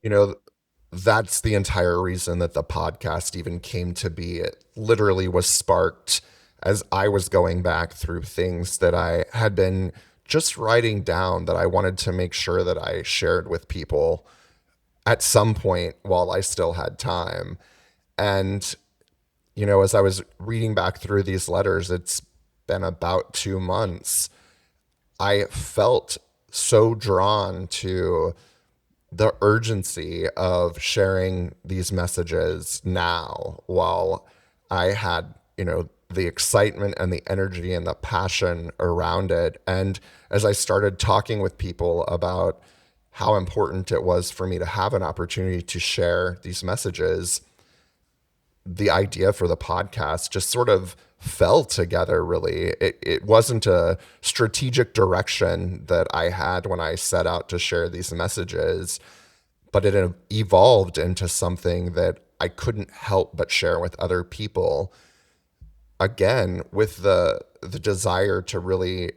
You know, that's the entire reason that the podcast even came to be. It literally was sparked as I was going back through things that I had been just writing down that I wanted to make sure that I shared with people at some point while I still had time. And, as I was reading back through these letters, it's been about 2 months. I felt so drawn to the urgency of sharing these messages now while I had, the excitement and the energy and the passion around it. And as I started talking with people about how important it was for me to have an opportunity to share these messages, the idea for the podcast just sort of fell together, really. It wasn't a strategic direction that I had when I set out to share these messages, but it evolved into something that I couldn't help but share with other people. Again, with the desire to really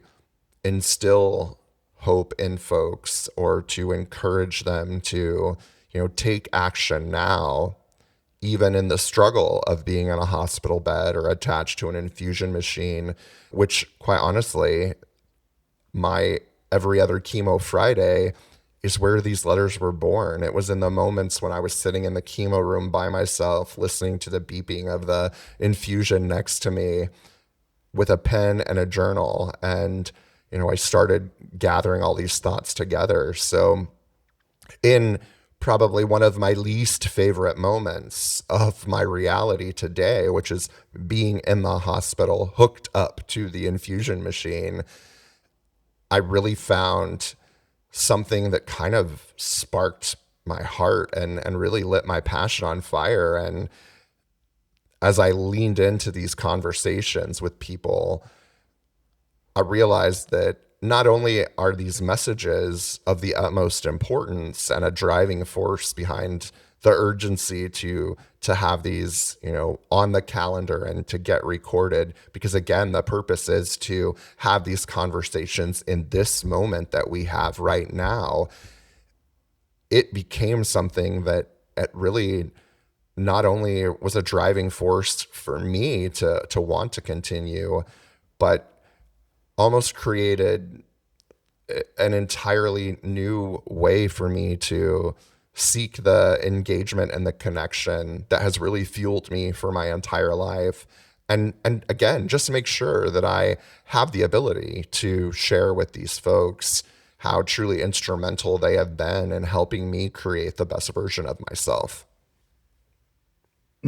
instill hope in folks or to encourage them to, take action now, even in the struggle of being in a hospital bed or attached to an infusion machine, which quite honestly, my every other chemo Friday is where these letters were born. It was in the moments when I was sitting in the chemo room by myself, listening to the beeping of the infusion next to me with a pen and a journal. And, I started gathering all these thoughts together. So, in probably one of my least favorite moments of my reality today, which is being in the hospital hooked up to the infusion machine, I really found something that kind of sparked my heart and really lit my passion on fire. And as I leaned into these conversations with people, I realized that not only are these messages of the utmost importance and a driving force behind the urgency to have these, on the calendar and to get recorded, because again, the purpose is to have these conversations in this moment that we have right now. It became something that it really not only was a driving force for me to want to continue, but almost created an entirely new way for me to seek the engagement and the connection that has really fueled me for my entire life. And again, just to make sure that I have the ability to share with these folks how truly instrumental they have been in helping me create the best version of myself.